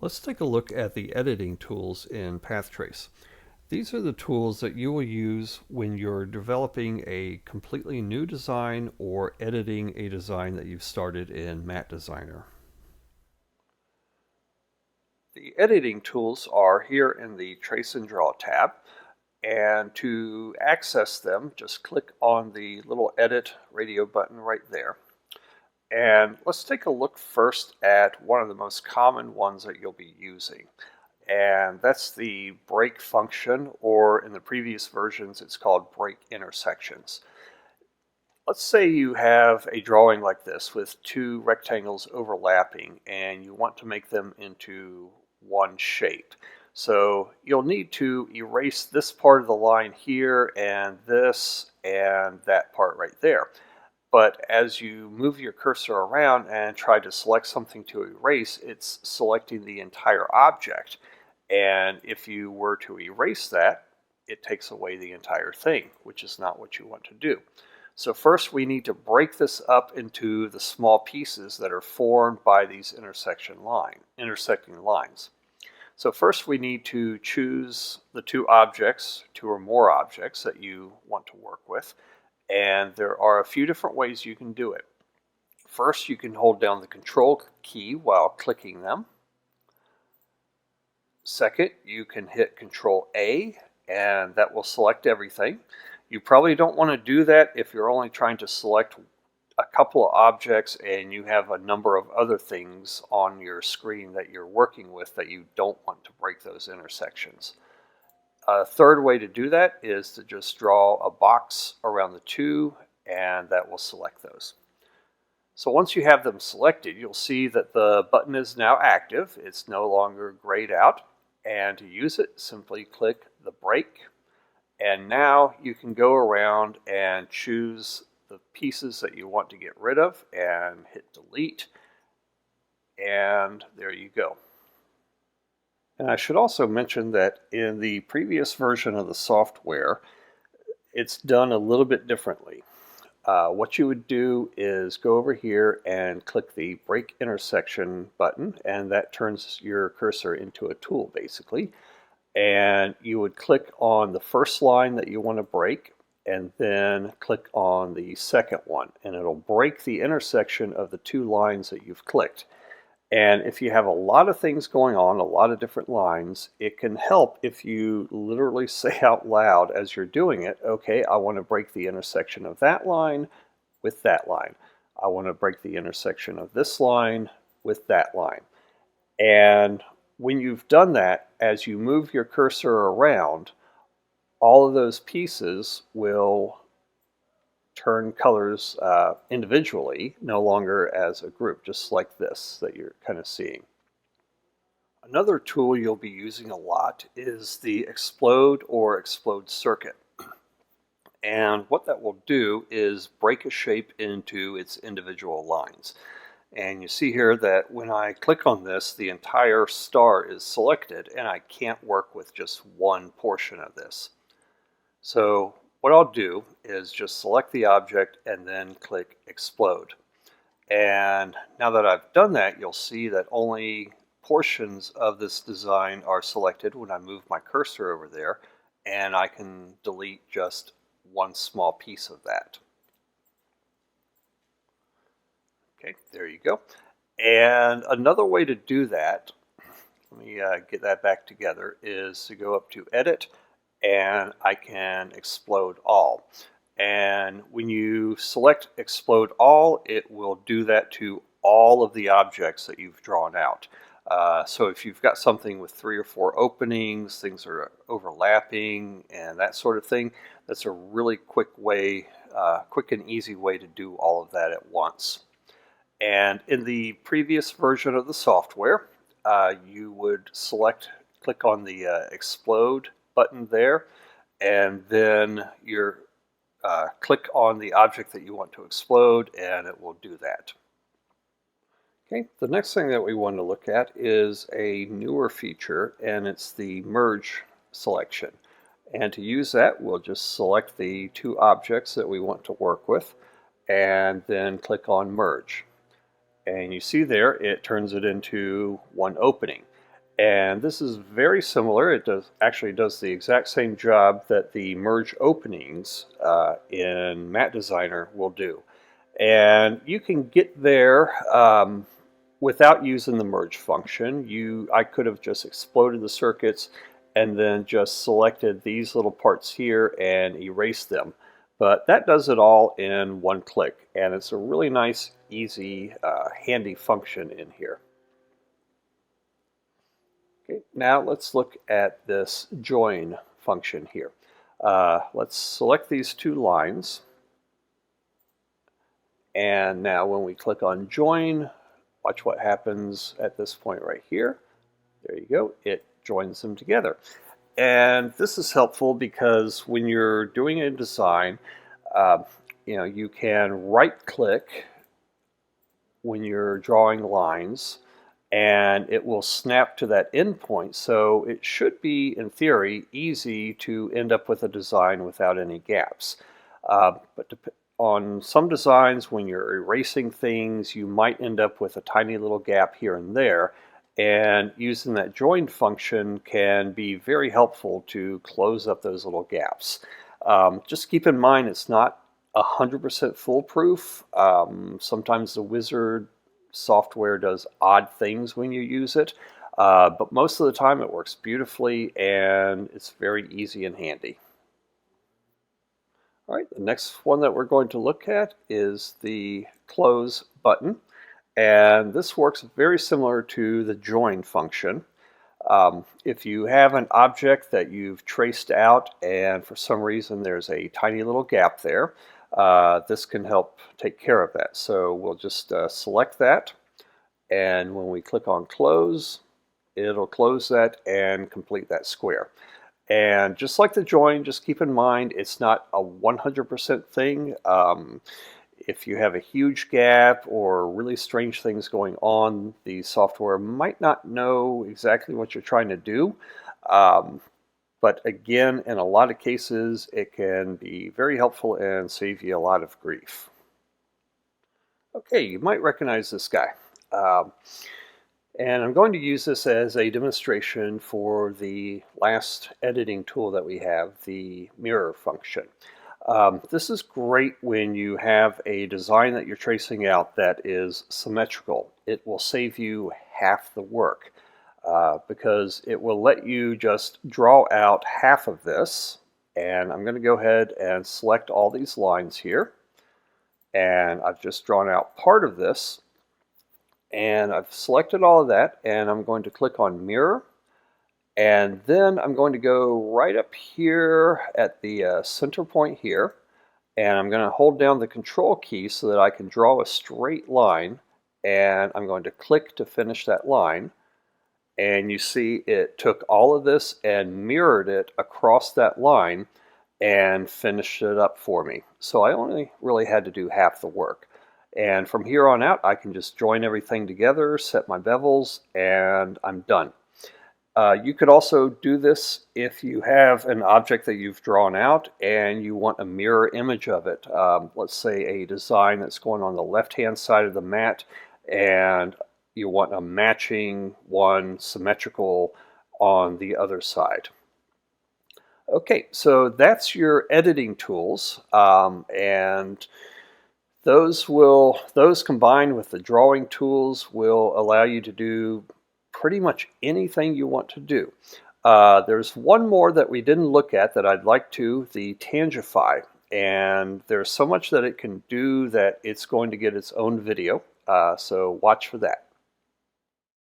Let's take a look at the editing tools in PathTrace. These are the tools that you will use when you're developing a completely new design or editing a design that you've started in Matte Designer. The editing tools are here in the Trace and Draw tab, and to access them, just click on the little Edit radio button right there. And let's take a look first at one of the most common ones that you'll be using. And that's the break function, or in the previous versions, it's called break intersections. Let's say you have a drawing like this with two rectangles overlapping and you want to make them into one shape. So you'll need to erase this part of the line here and this and that part right there. But as you move your cursor around and try to select something to erase, it's selecting the entire object. And if you were to erase that, it takes away the entire thing, which is not what you want to do. So first we need to break this up into the small pieces that are formed by these intersecting lines. So first we need to choose the two or more objects that you want to work with. And there are a few different ways you can do it. First, you can hold down the Control key while clicking them. Second, you can hit Control A, and that will select everything. You probably don't want to do that if you're only trying to select a couple of objects and you have a number of other things on your screen that you're working with that you don't want to break those intersections. A third way to do that is to just draw a box around the two, and that will select those. So once you have them selected, you'll see that the button is now active. It's no longer grayed out. And to use it, simply click the break. And now you can go around and choose the pieces that you want to get rid of and hit delete. And there you go. And I should also mention that in the previous version of the software, it's done a little bit differently. What you would do is go over here and click the break intersection button, and that turns your cursor into a tool basically. And you would click on the first line that you want to break, and then click on the second one, and it'll break the intersection of the two lines that you've clicked. And if you have a lot of things going on, a lot of different lines, it can help if you literally say out loud as you're doing it, okay, I want to break the intersection of that line with that line. I want to break the intersection of this line with that line. And when you've done that, as you move your cursor around, all of those pieces will turn colors individually, no longer as a group, just like this that you're kind of seeing. Another tool you'll be using a lot is the explode or explode circuit. And what that will do is break a shape into its individual lines. And you see here that when I click on this, the entire star is selected, and I can't work with just one portion of this. So what I'll do is just select the object and then click explode. And now that I've done that, you'll see that only portions of this design are selected when I move my cursor over there, and I can delete just one small piece of that. Okay, there you go. And another way to do that, let me get that back together, is to go up to Edit, and I can explode all. And when you select explode all, it will do that to all of the objects that you've drawn out. So if you've got something with 3 or 4 openings, things are overlapping and that sort of thing, that's a really quick and easy way to do all of that at once. And in the previous version of the software, you would click on the explode button there, and then your click on the object that you want to explode, and it will do that. Okay, the next thing that we want to look at is a newer feature, and it's the merge selection. And to use that, we'll just select the two objects that we want to work with, and then click on merge. And you see there, it turns it into one opening. And this is very similar. It actually does the exact same job that the merge openings in Matte Designer will do. And you can get there without using the merge function. I could have just exploded the circuits and then just selected these little parts here and erased them. But that does it all in one click, and it's a really nice, easy, handy function in here. Okay, now let's look at this join function here. Let's select these two lines, and now when we click on join, watch what happens at this point right here. There you go, it joins them together. And this is helpful because when you're doing a design, you can right-click when you're drawing lines, and it will snap to that endpoint. So it should be, in theory, easy to end up with a design without any gaps. But on some designs, when you're erasing things, you might end up with a tiny little gap here and there. And using that join function can be very helpful to close up those little gaps. Just keep in mind it's not 100% foolproof. Sometimes the Wizard software does odd things when you use it, but most of the time it works beautifully and it's very easy and handy. All right, the next one that we're going to look at is the close button. And this works very similar to the join function. If you have an object that you've traced out and for some reason there's a tiny little gap there, this can help take care of that. So we'll just select that, and when we click on close, it'll close that and complete that square. And just like the join, just keep in mind it's not a 100% thing. If you have a huge gap or really strange things going on, the software might not know exactly what you're trying to do. But again, in a lot of cases, it can be very helpful and save you a lot of grief. Okay, you might recognize this guy. And I'm going to use this as a demonstration for the last editing tool that we have, the mirror function. This is great when you have a design that you're tracing out that is symmetrical. It will save you half the work because it will let you just draw out half of this. And I'm going to go ahead and select all these lines here. And I've just drawn out part of this. And I've selected all of that, and I'm going to click on mirror. And then I'm going to go right up here at the center point here, and I'm going to hold down the control key so that I can draw a straight line, and I'm going to click to finish that line. And you see it took all of this and mirrored it across that line and finished it up for me. So I only really had to do half the work. And from here on out, I can just join everything together, set my bevels, and I'm done. You could also do this if you have an object that you've drawn out and you want a mirror image of it. Let's say a design that's going on the left-hand side of the mat, and you want a matching one symmetrical on the other side. Okay, so that's your editing tools, and those combined with the drawing tools will allow you to do pretty much anything you want to do. There's one more that we didn't look at that I'd like to, the Tangify. And there's so much that it can do that it's going to get its own video, so watch for that.